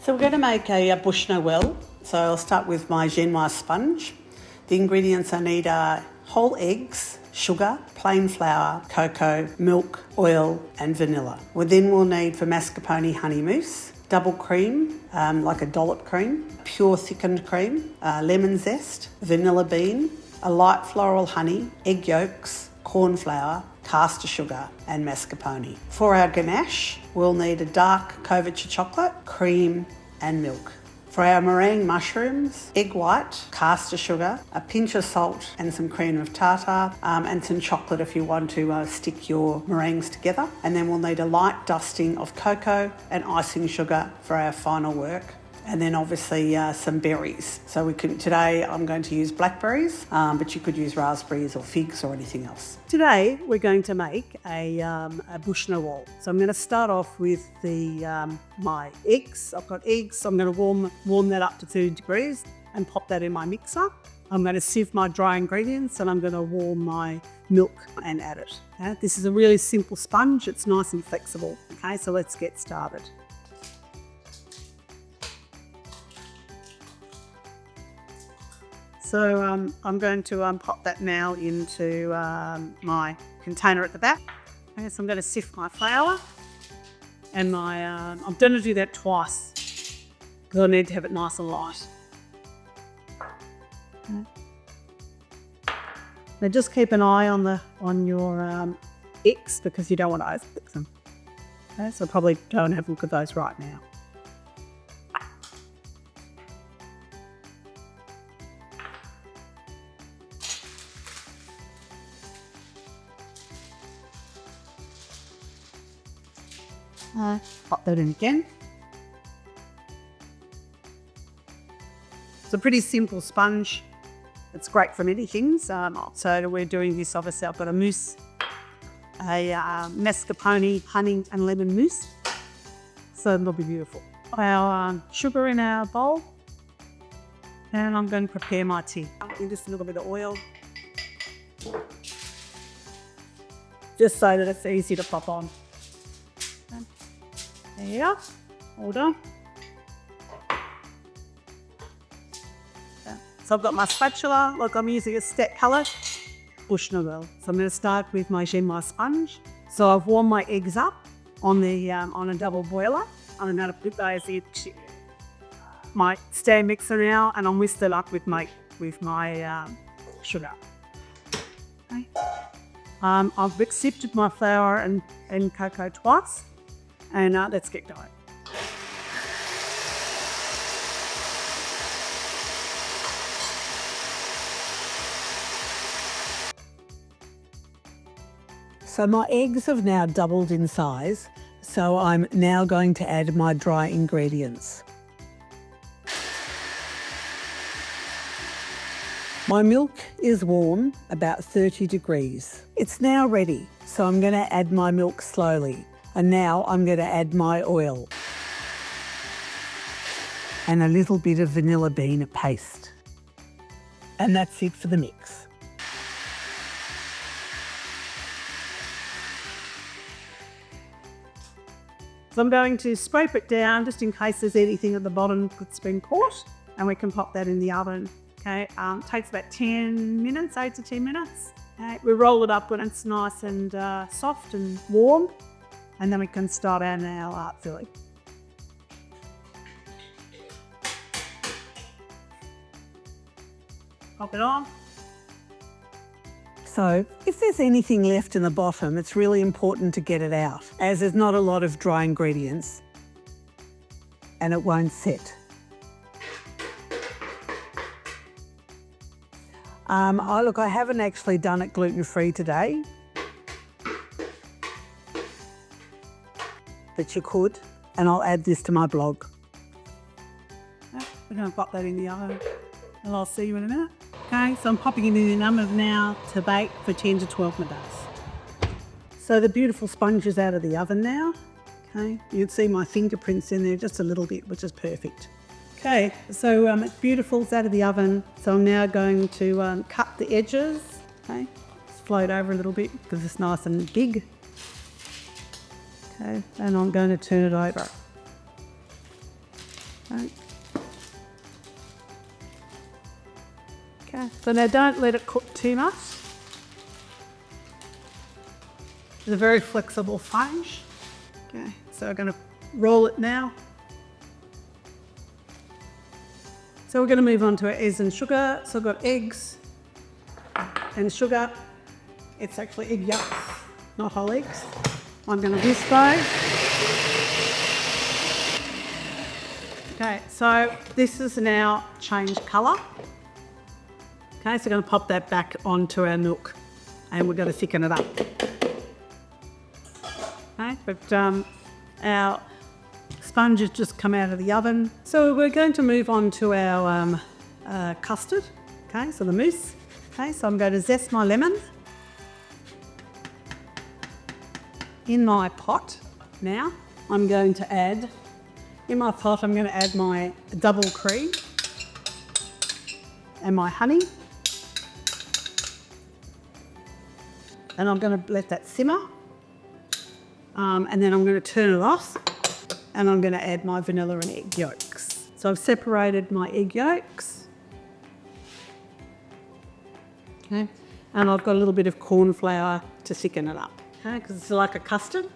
So we're going to make a Bûche de Noël. So I'll start with my genoise sponge. The ingredients I need are whole eggs, sugar, plain flour, cocoa, milk, oil and vanilla. Then we'll need for mascarpone honey mousse, double cream, like a dollop cream, pure thickened cream, lemon zest, vanilla bean, a light floral honey, egg yolks, corn flour, caster sugar and mascarpone. For our ganache, we'll need a dark couverture chocolate, cream and milk. For our meringue mushrooms, egg white, caster sugar, a pinch of salt and some cream of tartar, and some chocolate if you want to stick your meringues together. And then we'll need a light dusting of cocoa and icing sugar for our final work. And then obviously some berries. So today I'm going to use blackberries, but you could use raspberries or figs or anything else. Today we're going to make a Bûche de Noël. So I'm going to start off with my eggs. I've got eggs, so I'm going to warm that up to 2 degrees and pop that in my mixer. I'm going to sieve my dry ingredients and I'm going to warm my milk and add it. Okay? This is a really simple sponge. It's nice and flexible. Okay, so let's get started. So I'm going to pop that now into my container at the back. Okay, so I'm going to sift my flour and I'm going to do that twice because I need to have it nice and light. Okay. Now just keep an eye on your eggs because you don't want to overcook them. Okay, so probably go and have a look at those right now. Pop that in again. It's a pretty simple sponge. It's great for many things. So we're doing this, obviously I've got a mousse, a mascarpone, honey and lemon mousse. So it'll be beautiful. Our sugar in our bowl. And I'm going to prepare my tea. Just a little bit of oil. Just so that it's easy to pop on. There you go, all done. So I've got my spatula, look I'm using a step palette, Bûche de Noël. So I'm going to start with my genoise sponge. So I've warmed my eggs up on a double boiler. I'm going to put those in my stand mixer now and I'll whisk it up with my sugar. Okay. I've sifted my flour and cocoa twice. And let's get going. So my eggs have now doubled in size, so I'm now going to add my dry ingredients. My milk is warm, about 30 degrees. It's now ready, so I'm going to add my milk slowly. And now I'm going to add my oil and a little bit of vanilla bean paste. And that's it for the mix. So I'm going to scrape it down just in case there's anything at the bottom that's been caught, and we can pop that in the oven. Okay, takes about 10 minutes, 8 to 10 minutes. Okay, we roll it up when it's nice and soft and warm. And then we can start adding our filling. Pop it on. So if there's anything left in the bottom, it's really important to get it out, as there's not a lot of dry ingredients and it won't set. I haven't actually done it gluten-free today. But you could, and I'll add this to my blog. We're going to pop that in the oven, and I'll see you in a minute. Okay, so I'm popping it in the oven now to bake for 10 to 12 minutes. So the beautiful sponge is out of the oven now. Okay, you can see my fingerprints in there just a little bit, which is perfect. Okay, so it's beautiful, it's out of the oven. So I'm now going to cut the edges. Okay, just float over a little bit because it's nice and big. Okay, and I'm going to turn it over. Okay. Okay, so now don't let it cook too much. It's a very flexible sponge. Okay, so we're going to roll it now. So we're going to move on to our eggs and sugar. So I've got eggs and sugar. It's actually egg yolks, not whole eggs. I'm going to whisk those. Okay, so this has now changed colour. Okay, so we're going to pop that back onto our milk and we're going to thicken it up. Okay, but our sponge has just come out of the oven. So we're going to move on to our custard. Okay, so the mousse. Okay, so I'm going to zest my lemon in my pot. Now I'm going to add, in my pot I'm going to add my double cream and my honey. And I'm going to let that simmer. And then I'm going to turn it off and I'm going to add my vanilla and egg yolks. So I've separated my egg yolks. Okay. And I've got a little bit of corn flour to thicken it up. Okay, because it's like a custard.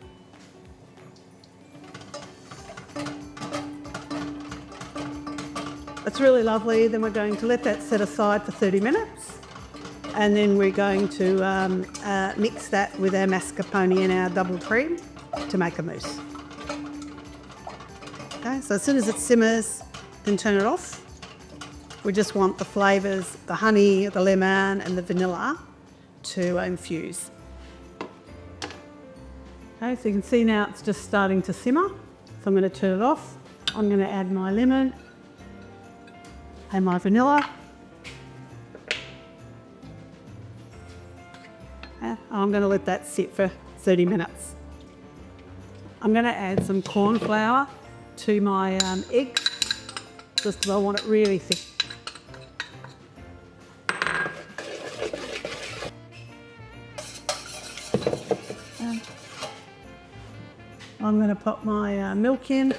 It's really lovely. Then we're going to let that set aside for 30 minutes. And then we're going to mix that with our mascarpone and our double cream to make a mousse. Okay, so as soon as it simmers, then turn it off. We just want the flavours, the honey, the lemon and the vanilla to infuse. Okay, so you can see now it's just starting to simmer. So I'm going to turn it off. I'm going to add my lemon and my vanilla. I'm going to let that sit for 30 minutes. I'm going to add some corn flour to my egg, just because I want it really thick. I'm going to pop my milk in,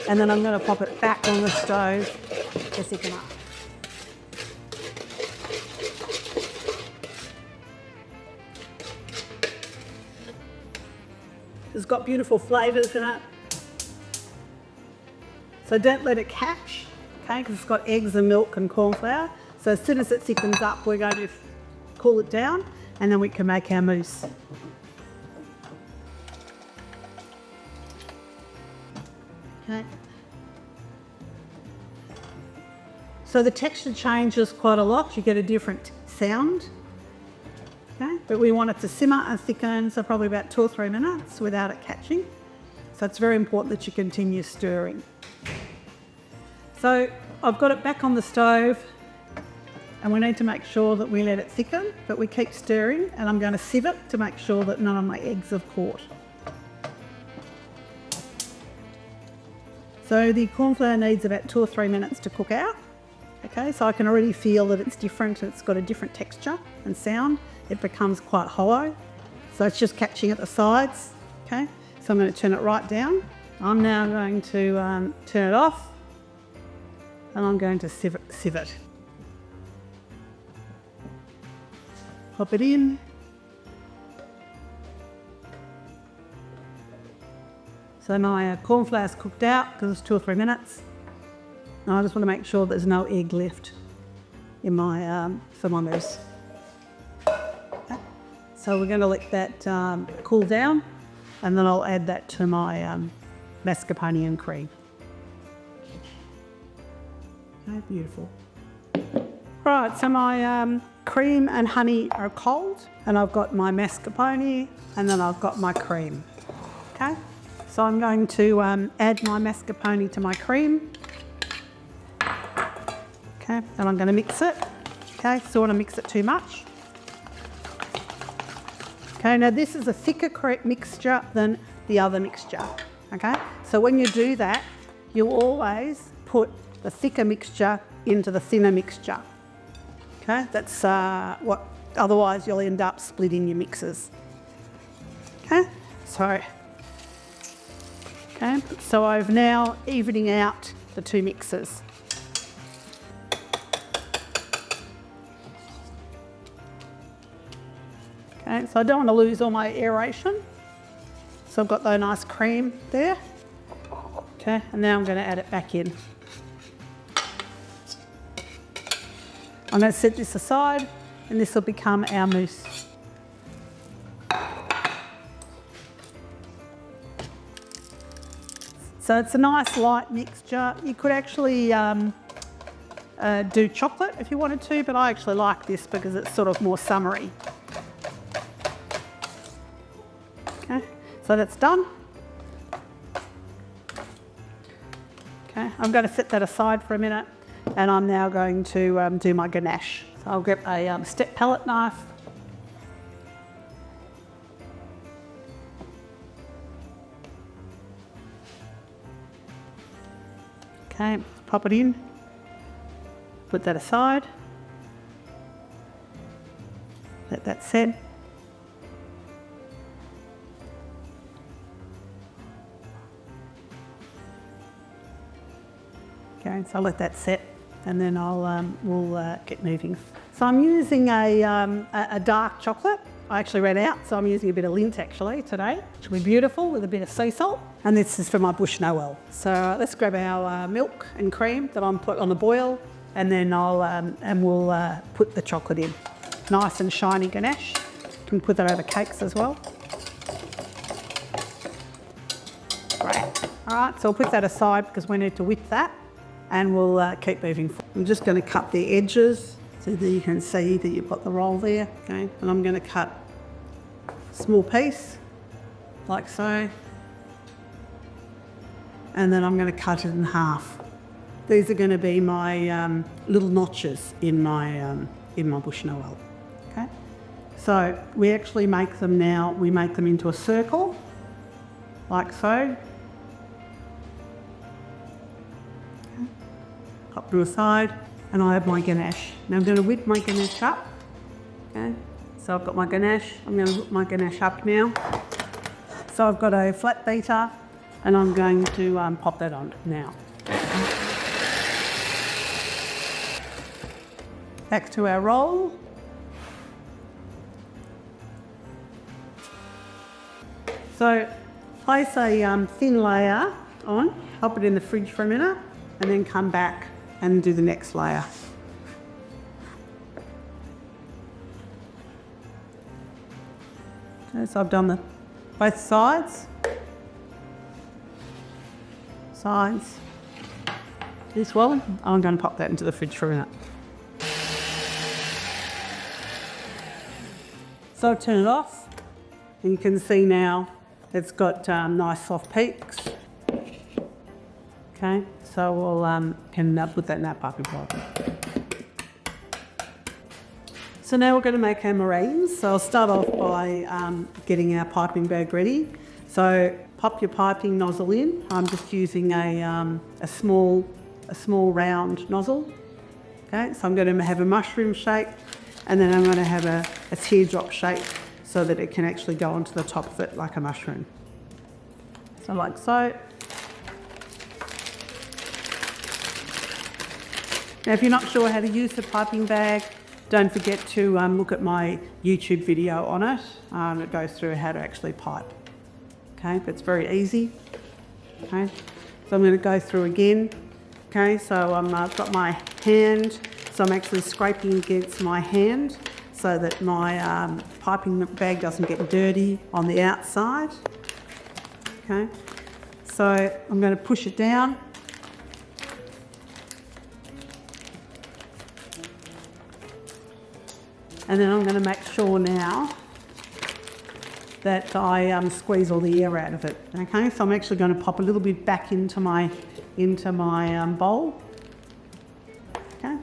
and then I'm going to pop it back on the stove to thicken up. It's got beautiful flavours in it. So don't let it catch, okay, because it's got eggs and milk and corn flour. So as soon as it thickens up, we're going to cool it down and then we can make our mousse. Okay. So the texture changes quite a lot. You get a different sound. Okay, but we want it to simmer and thicken, so probably about 2 or 3 minutes without it catching. So it's very important that you continue stirring. So I've got it back on the stove and we need to make sure that we let it thicken, but we keep stirring, and I'm going to sieve it to make sure that none of my eggs have caught. So the corn flour needs about 2 or 3 minutes to cook out. Okay, so I can already feel that it's different, it's got a different texture and sound. It becomes quite hollow, so it's just catching at the sides. Okay, so I'm going to turn it right down. I'm now going to turn it off, and I'm going to sieve it. Pop it in. So my corn flour's cooked out because it's 2 or 3 minutes. And I just want to make sure there's no egg left in my for my mousse. Okay. So we're going to let that cool down, and then I'll add that to my mascarpone and cream. Okay, beautiful. Right, so my cream and honey are cold, and I've got my mascarpone, and then I've got my cream. Okay, so I'm going to add my mascarpone to my cream. Okay, and I'm going to mix it. Okay, so I want to mix it too much. Okay, now this is a thicker mixture than the other mixture. Okay, so when you do that, you'll always put the thicker mixture into the thinner mixture. Okay, that's what, otherwise you'll end up splitting your mixes. Okay, so Okay, so I've now evening out the two mixes. Okay, so I don't want to lose all my aeration. So I've got the nice cream there. Okay, and now I'm going to add it back in. I'm going to set this aside and this will become our mousse. So it's a nice light mixture. You could actually do chocolate if you wanted to, but I actually like this because it's sort of more summery. Okay, so that's done. Okay, I'm going to set that aside for a minute and I'm now going to do my ganache. So I'll grab a step palette knife. Okay, pop it in, put that aside, let that set. Okay, so I'll let that set and then we'll get moving. So I'm using a dark chocolate. I actually ran out, so I'm using a bit of Lindt actually today, which will be beautiful with a bit of sea salt. And this is for my Bûche de Noël. So let's grab our milk and cream that I'm put on the boil, and then we'll put the chocolate in. Nice and shiny ganache. You can put that over cakes as well. Great. All right, so we'll put that aside because we need to whip that, and we'll keep moving forward. I'm just going to cut the edges so that you can see that you've got the roll there. Okay, and I'm going to cut a small piece like so, and then I'm going to cut it in half. These are going to be my little notches in my Bûche de Noël. Okay, so we actually make them now. We make them into a circle like so. Pop to a side, and I have my ganache. Now I'm going to whip my ganache up. Okay, so I've got my ganache. I'm going to whip my ganache up now. So I've got a flat beater, and I'm going to pop that on now. Back to our roll. So place a thin layer on, pop it in the fridge for a minute, and then come back and do the next layer. Okay, so I've done both sides. This one, I'm going to pop that into the fridge for a minute. So I've turned it off, and you can see now it's got nice soft peaks. Okay, so we'll can put that in that piping bag. So now we're going to make our meringues. So I'll start off by getting our piping bag ready. So pop your piping nozzle in. I'm just using a small round nozzle. Okay, so I'm going to have a mushroom shape, and then I'm going to have a teardrop shape so that it can actually go onto the top of it like a mushroom. So like so. Now, if you're not sure how to use the piping bag, don't forget to look at my YouTube video on it. It goes through how to actually pipe. Okay, but it's very easy. Okay, so I'm going to go through again. Okay, so I've got my hand, so I'm actually scraping against my hand so that my piping bag doesn't get dirty on the outside. Okay, so I'm going to push it down. And then I'm going to make sure now that I squeeze all the air out of it. Okay, so I'm actually going to pop a little bit back into my bowl. Okay.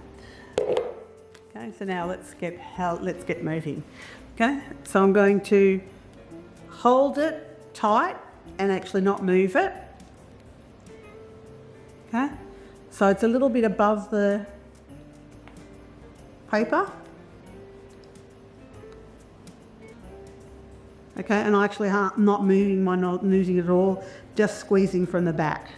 Okay, so now let's get moving. Okay, so I'm going to hold it tight and actually not move it. Okay, so it's a little bit above the paper. Okay, and I actually am not moving it at all just squeezing from the back.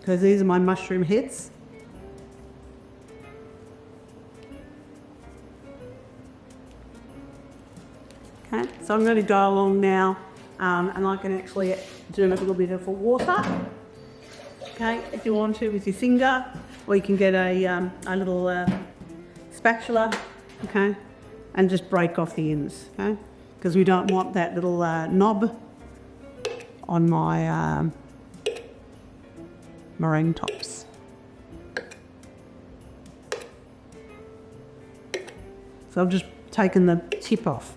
Because these are my mushroom heads. Okay, so I'm going to go along now, and I can actually do a little bit of water. Okay, if you want to with your finger, or you can get a little spatula, okay, and just break off the ends, okay, because we don't want that little knob on my meringue tops. So I've just taken the tip off.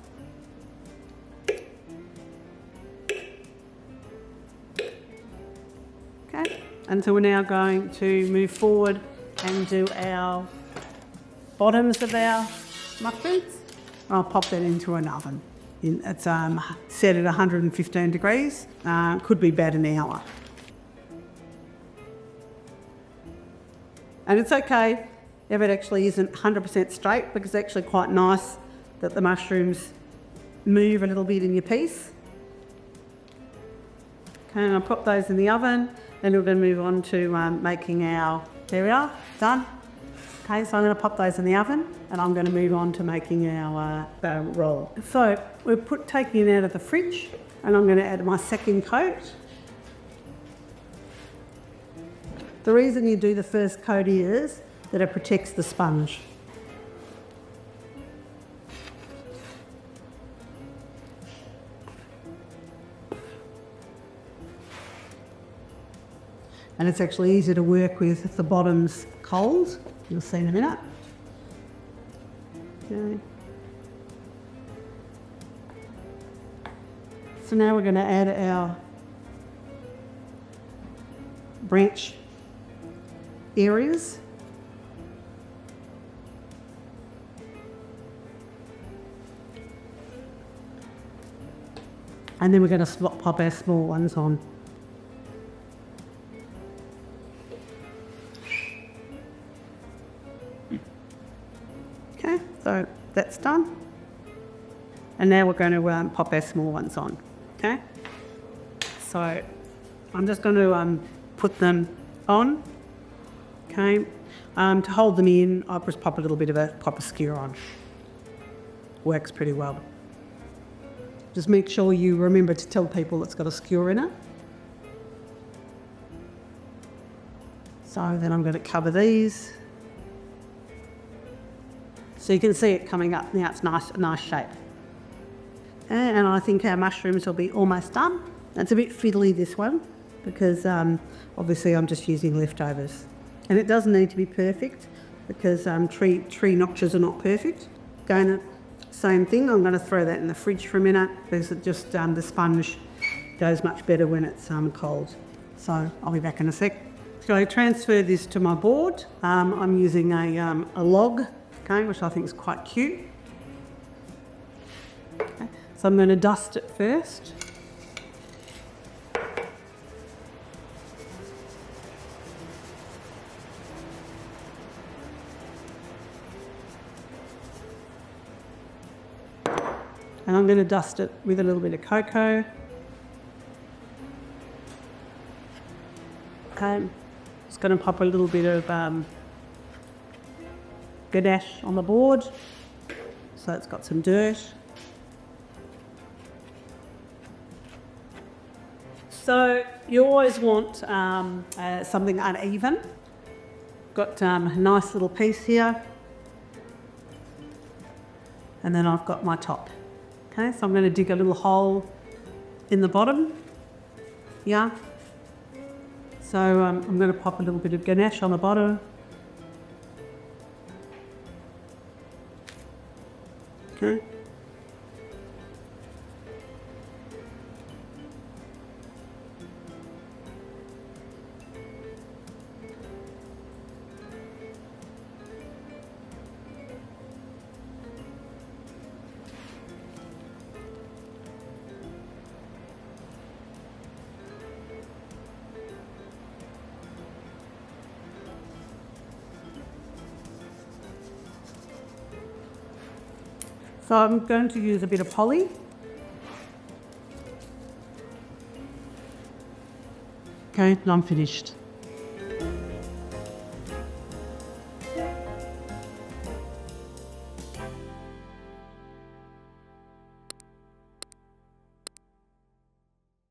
Okay, and so we're now going to move forward and do our bottoms of our mushrooms. I'll pop that into an oven. It's set at 115 degrees, could be about an hour. And it's okay if it actually isn't 100% straight, because it's actually quite nice that the mushrooms move a little bit in your piece. Okay, and I'll pop those in the oven, and we're going to move on to making our, there we are, done. Okay, so I'm going to pop those in the oven, and I'm going to move on to making our roll. So we're taking it out of the fridge, and I'm going to add my second coat. The reason you do the first coat is that it protects the sponge. And it's actually easier to work with if the bottom's cold. You'll see in a minute. Okay. So now we're going to add our branch areas. And then we're going to pop our small ones on. Okay, so that's done. And now we're going to pop our small ones on. Okay, so I'm just going to put them on. Okay, to hold them in, I'll just pop a little bit of a pop a skewer on. Works pretty well. Just make sure you remember to tell people it's got a skewer in it. So then I'm going to cover these. So you can see it coming up now. It's nice, a nice shape. And I think our mushrooms will be almost done. It's a bit fiddly, this one, because obviously I'm just using leftovers. And it doesn't need to be perfect, because tree notches are not perfect. Same thing, I'm going to throw that in the fridge for a minute, because it just the sponge goes much better when it's cold. So I'll be back in a sec. So I transfer this to my board. I'm using a log, okay, which I think is quite cute. Okay. So I'm going to dust it first. And I'm going to dust it with a little bit of cocoa. Okay, just going to pop a little bit of ganache on the board, so it's got some dirt. So you always want something uneven. Got a nice little piece here, and then I've got my top. Okay, so I'm going to dig a little hole in the bottom. Yeah. So I'm going to pop a little bit of ganache on the bottom. Okay. So I'm going to use a bit of poly. Okay, and I'm finished.